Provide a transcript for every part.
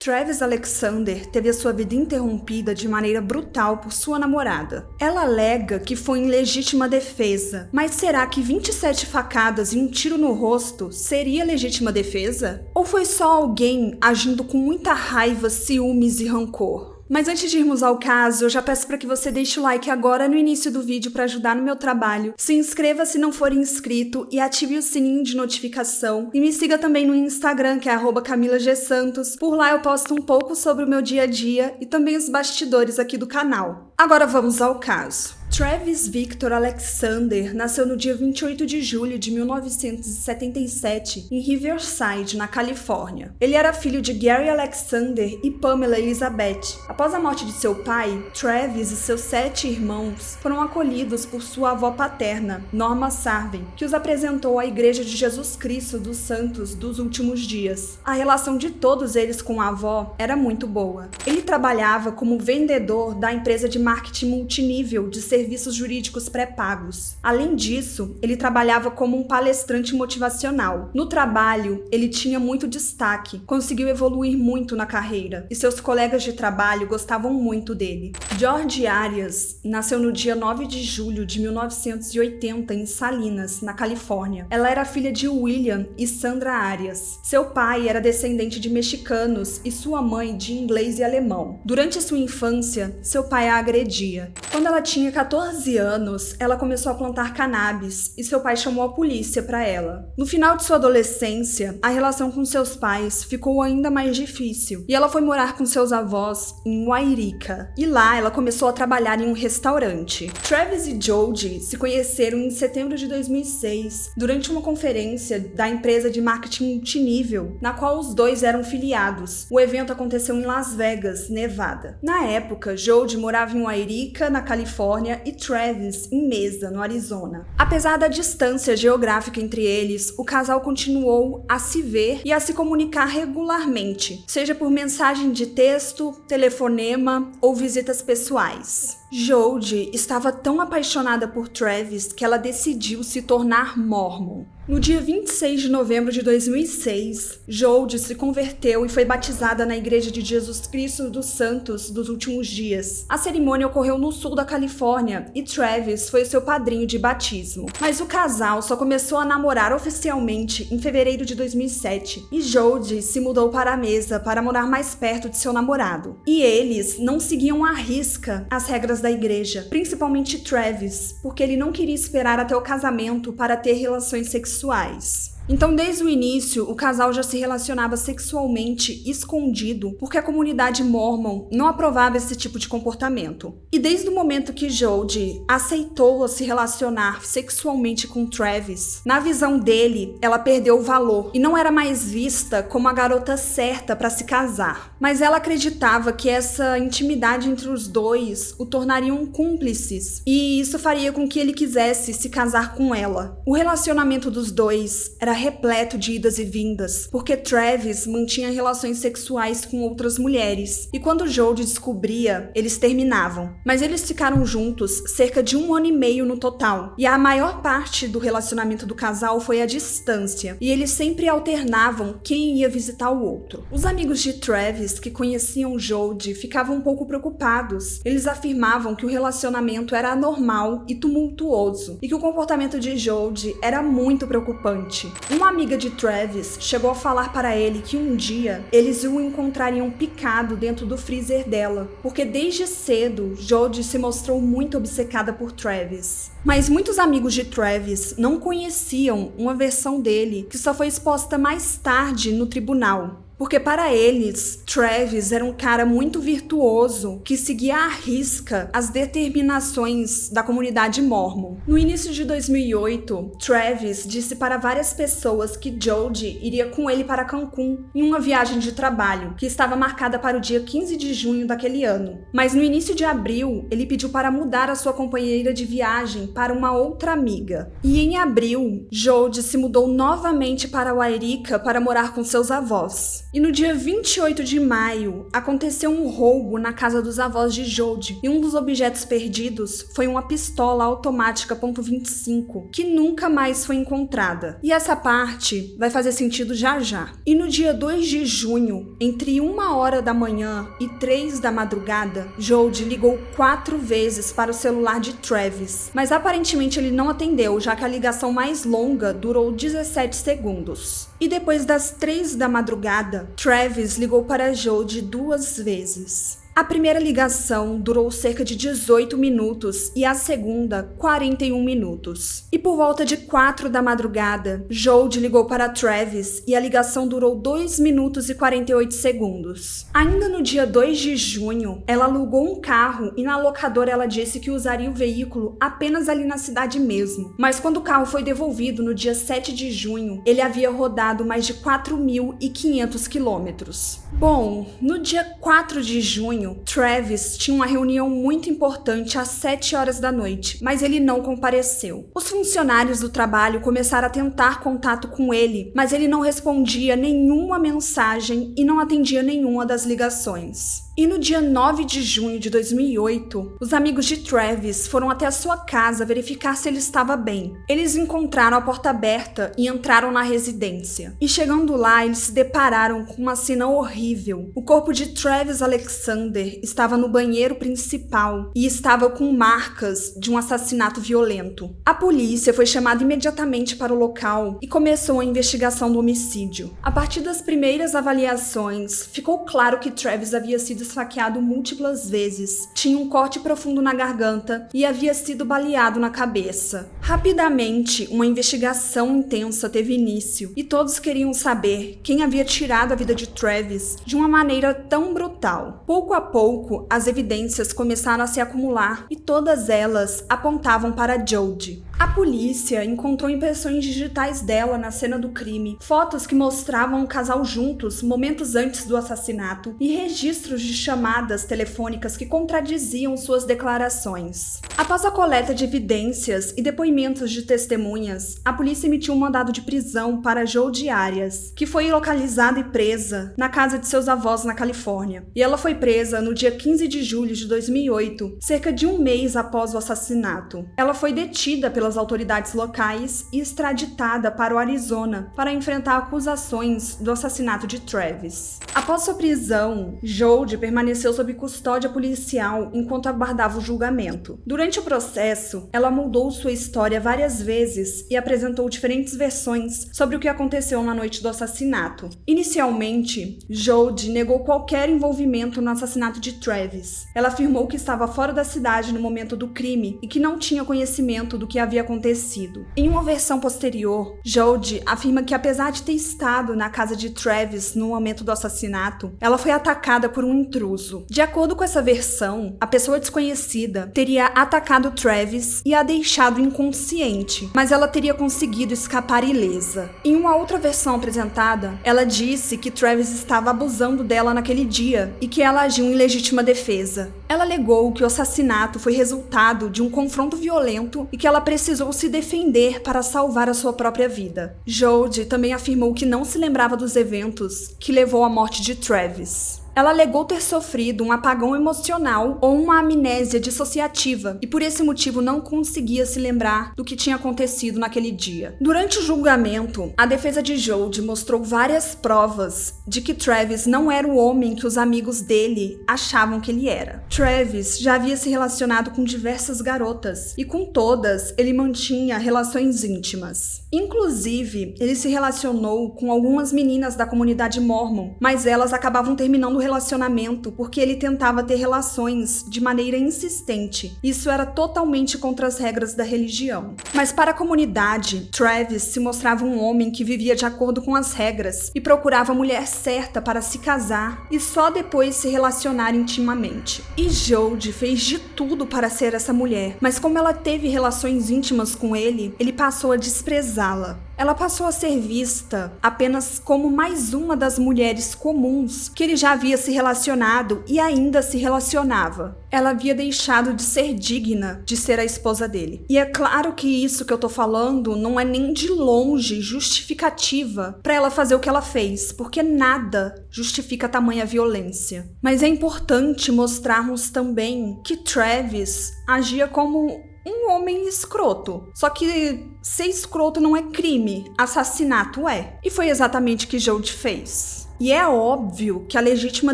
Travis Alexander teve a sua vida interrompida de maneira brutal por sua namorada. Ela alega que foi em legítima defesa, mas será que 27 facadas e um tiro no rosto seria legítima defesa? Ou foi só alguém agindo com muita raiva, ciúmes e rancor? Mas antes de irmos ao caso, eu já peço para que você deixe o like agora no início do vídeo para ajudar no meu trabalho. Se inscreva se não for inscrito e ative o sininho de notificação. E me siga também no Instagram, que é @CamilaGSantos. Por lá eu posto um pouco sobre o meu dia a dia e também os bastidores aqui do canal. Agora vamos ao caso. Travis Victor Alexander nasceu no dia 28 de julho de 1977 em Riverside, na Califórnia. Ele era filho de Gary Alexander e Pamela Elizabeth. Após a morte de seu pai, Travis e seus 7 irmãos foram acolhidos por sua avó paterna, Norma Sarven, que os apresentou à Igreja de Jesus Cristo dos Santos dos Últimos Dias. A relação de todos eles com a avó era muito boa. Ele trabalhava como vendedor da empresa de marketing multinível de serviços jurídicos pré-pagos. Além disso, ele trabalhava como um palestrante motivacional. No trabalho, ele tinha muito destaque, conseguiu evoluir muito na carreira, e seus colegas de trabalho gostavam muito dele. George Arias nasceu no dia 9 de julho de 1980 em Salinas, na Califórnia. Ela era filha de William e Sandra Arias. Seu pai era descendente de mexicanos e sua mãe de inglês e alemão. Durante sua infância, seu pai a agredia. Quando ela tinha 14 anos, ela começou a plantar cannabis e seu pai chamou a polícia para ela. No final de sua adolescência, a relação com seus pais ficou ainda mais difícil e ela foi morar com seus avós em Wairika. E lá ela começou a trabalhar em um restaurante. Travis e Jodie se conheceram em setembro de 2006 durante uma conferência da empresa de marketing multinível, na qual os dois eram filiados. O evento aconteceu em Las Vegas, Nevada. Na época, Jodie morava em Wairika, na Califórnia, e Travis em Mesa, no Arizona. Apesar da distância geográfica entre eles, o casal continuou a se ver e a se comunicar regularmente, seja por mensagem de texto, telefonema ou visitas pessoais. Jodie estava tão apaixonada por Travis que ela decidiu se tornar mórmon. No dia 26 de novembro de 2006, Jodie se converteu e foi batizada na Igreja de Jesus Cristo dos Santos dos Últimos Dias. A cerimônia ocorreu no sul da Califórnia e Travis foi o seu padrinho de batismo. Mas o casal só começou a namorar oficialmente em fevereiro de 2007 e Jodie se mudou para a Mesa para morar mais perto de seu namorado. E eles não seguiam à risca as regras da igreja, principalmente Travis, porque ele não queria esperar até o casamento para ter relações sexuais. Então, desde o início, o casal já se relacionava sexualmente escondido porque a comunidade mórmon não aprovava esse tipo de comportamento. E desde o momento que Jodie aceitou se relacionar sexualmente com Travis, na visão dele, ela perdeu o valor e não era mais vista como a garota certa para se casar. Mas ela acreditava que essa intimidade entre os dois o tornariam cúmplices e isso faria com que ele quisesse se casar com ela. O relacionamento dos dois era repleto de idas e vindas, porque Travis mantinha relações sexuais com outras mulheres, e quando Jodie descobria, eles terminavam. Mas eles ficaram juntos cerca de 1 ano e meio no total, e a maior parte do relacionamento do casal foi à distância, e eles sempre alternavam quem ia visitar o outro. Os amigos de Travis que conheciam Jodie ficavam um pouco preocupados. Eles afirmavam que o relacionamento era anormal e tumultuoso, e que o comportamento de Jodie era muito preocupante. Uma amiga de Travis chegou a falar para ele que um dia eles o encontrariam picado dentro do freezer dela, porque desde cedo Jodie se mostrou muito obcecada por Travis. Mas muitos amigos de Travis não conheciam uma versão dele que só foi exposta mais tarde no tribunal. Porque para eles, Travis era um cara muito virtuoso que seguia à risca as determinações da comunidade mórmon. No início de 2008, Travis disse para várias pessoas que Jodie iria com ele para Cancún em uma viagem de trabalho, que estava marcada para o dia 15 de junho daquele ano. Mas no início de abril, ele pediu para mudar a sua companheira de viagem para uma outra amiga. E em abril, Jodie se mudou novamente para Wairika para morar com seus avós. E no dia 28 de maio, aconteceu um roubo na casa dos avós de Jody, e um dos objetos perdidos foi uma pistola automática .25, que nunca mais foi encontrada. E essa parte vai fazer sentido já já. E no dia 2 de junho, entre 1h da manhã e 3 da madrugada, Jody ligou 4 vezes para o celular de Travis, mas aparentemente ele não atendeu, já que a ligação mais longa durou 17 segundos. E depois das 3 da madrugada, Travis ligou para Jody 2 vezes. A primeira ligação durou cerca de 18 minutos e a segunda, 41 minutos. E por volta de 4 da madrugada, Jody ligou para Travis e a ligação durou 2 minutos e 48 segundos. Ainda no dia 2 de junho, ela alugou um carro e na locadora ela disse que usaria o veículo apenas ali na cidade mesmo. Mas quando o carro foi devolvido no dia 7 de junho, ele havia rodado mais de 4.500 quilômetros. Bom, no dia 4 de junho, Travis tinha uma reunião muito importante às 7 horas da noite, mas ele não compareceu. Os funcionários do trabalho começaram a tentar contato com ele, mas ele não respondia nenhuma mensagem e não atendia nenhuma das ligações. E no dia 9 de junho de 2008, os amigos de Travis foram até a sua casa verificar se ele estava bem. Eles encontraram a porta aberta e entraram na residência. E chegando lá, eles se depararam com uma cena horrível. O corpo de Travis Alexander estava no banheiro principal e estava com marcas de um assassinato violento. A polícia foi chamada imediatamente para o local e começou a investigação do homicídio. A partir das primeiras avaliações, ficou claro que Travis havia sido esfaqueado múltiplas vezes, tinha um corte profundo na garganta e havia sido baleado na cabeça. Rapidamente, uma investigação intensa teve início e todos queriam saber quem havia tirado a vida de Travis de uma maneira tão brutal. Pouco a pouco, as evidências começaram a se acumular e todas elas apontavam para Jody. A polícia encontrou impressões digitais dela na cena do crime, fotos que mostravam o casal juntos momentos antes do assassinato e registros de chamadas telefônicas que contradiziam suas declarações. Após a coleta de evidências e depoimentos de testemunhas, a polícia emitiu um mandado de prisão para Jody Arias, que foi localizada e presa na casa de seus avós na Califórnia. E ela foi presa no dia 15 de julho de 2008, cerca de um mês após o assassinato. Ela foi detida pelas autoridades locais e extraditada para o Arizona para enfrentar acusações do assassinato de Travis. Após sua prisão, Jody permaneceu sob custódia policial enquanto aguardava o julgamento. Durante o processo, ela mudou sua história várias vezes e apresentou diferentes versões sobre o que aconteceu na noite do assassinato. Inicialmente, Jody negou qualquer envolvimento no assassinato de Travis. Ela afirmou que estava fora da cidade no momento do crime e que não tinha conhecimento do que havia acontecido. Em uma versão posterior, Jody afirma que apesar de ter estado na casa de Travis no momento do assassinato, ela foi atacada por um intruso. De acordo com essa versão, a pessoa desconhecida teria atacado Travis e a deixado inconsciente, mas ela teria conseguido escapar ilesa. Em uma outra versão apresentada, ela disse que Travis estava abusando dela naquele dia e que ela agiu em legítima defesa. Ela alegou que o assassinato foi resultado de um confronto violento e que ela precisou se defender para salvar a sua própria vida. Jody também afirmou que não se lembrava dos eventos que levou à morte de Travis. Ela alegou ter sofrido um apagão emocional ou uma amnésia dissociativa e por esse motivo não conseguia se lembrar do que tinha acontecido naquele dia. Durante o julgamento, a defesa de Jody mostrou várias provas de que Travis não era o homem que os amigos dele achavam que ele era. Travis já havia se relacionado com diversas garotas e com todas ele mantinha relações íntimas. Inclusive, ele se relacionou com algumas meninas da comunidade Mormon, mas elas acabavam terminando o relacionamento porque ele tentava ter relações de maneira insistente. Isso era totalmente contra as regras da religião. Mas para a comunidade, Travis se mostrava um homem que vivia de acordo com as regras e procurava a mulher certa para se casar e só depois se relacionar intimamente. E Jody fez de tudo para ser essa mulher, mas como ela teve relações íntimas com ele, ele passou a desprezá-la. ela passou a ser vista apenas como mais uma das mulheres comuns que ele já havia se relacionado e ainda se relacionava. Ela havia deixado de ser digna de ser a esposa dele. E é claro que isso que eu tô falando não é nem de longe justificativa para ela fazer o que ela fez, porque nada justifica tamanha violência. Mas é importante mostrarmos também que Travis agia como um homem escroto. Só que ser escroto não é crime, assassinato é. E foi exatamente o que Jodie fez. E é óbvio que a legítima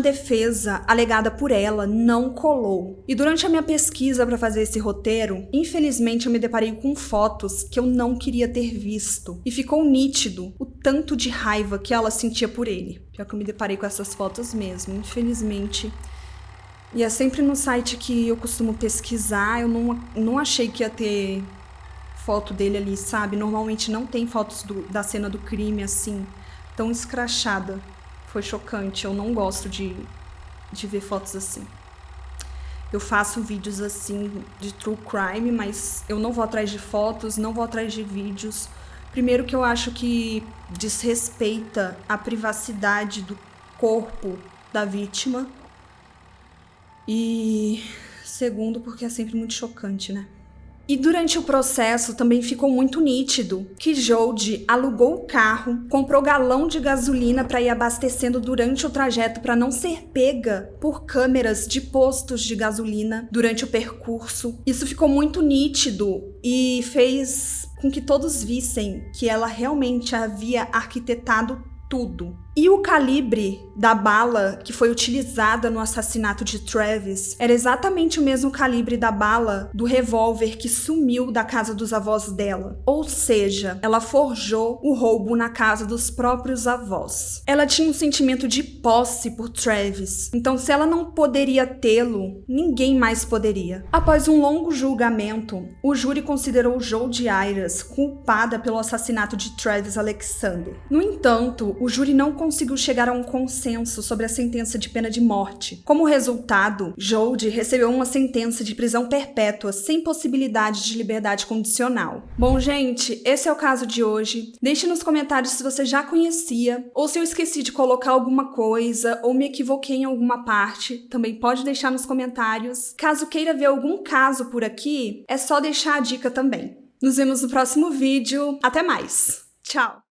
defesa alegada por ela não colou. E durante a minha pesquisa para fazer esse roteiro, infelizmente eu me deparei com fotos que eu não queria ter visto. E ficou nítido o tanto de raiva que ela sentia por ele. Pior que eu me deparei com essas fotos mesmo, infelizmente. E é sempre no site que eu costumo pesquisar, eu não achei que ia ter foto dele ali, sabe? Normalmente não tem fotos da cena do crime assim, tão escrachada. Foi chocante, eu não gosto de ver fotos assim. Eu faço vídeos assim de true crime, mas eu não vou atrás de fotos, não vou atrás de vídeos. Primeiro que eu acho que desrespeita a privacidade do corpo da vítima. E segundo, porque é sempre muito chocante, né? E durante o processo também ficou muito nítido que Jodie alugou o carro, comprou galão de gasolina para ir abastecendo durante o trajeto para não ser pega por câmeras de postos de gasolina durante o percurso. Isso ficou muito nítido e fez com que todos vissem que ela realmente havia arquitetado tudo. E o calibre da bala que foi utilizada no assassinato de Travis era exatamente o mesmo calibre da bala do revólver que sumiu da casa dos avós dela. Ou seja, ela forjou o roubo na casa dos próprios avós. Ela tinha um sentimento de posse por Travis, então se ela não poderia tê-lo, ninguém mais poderia. Após um longo julgamento, o júri considerou Jodie Ayers culpada pelo assassinato de Travis Alexander. No entanto, o júri não conseguiu chegar a um consenso sobre a sentença de pena de morte. Como resultado, Jodie recebeu uma sentença de prisão perpétua sem possibilidade de liberdade condicional. Bom, gente, esse é o caso de hoje. Deixe nos comentários se você já conhecia ou se eu esqueci de colocar alguma coisa ou me equivoquei em alguma parte. Também pode deixar nos comentários. Caso queira ver algum caso por aqui, é só deixar a dica também. Nos vemos no próximo vídeo. Até mais. Tchau!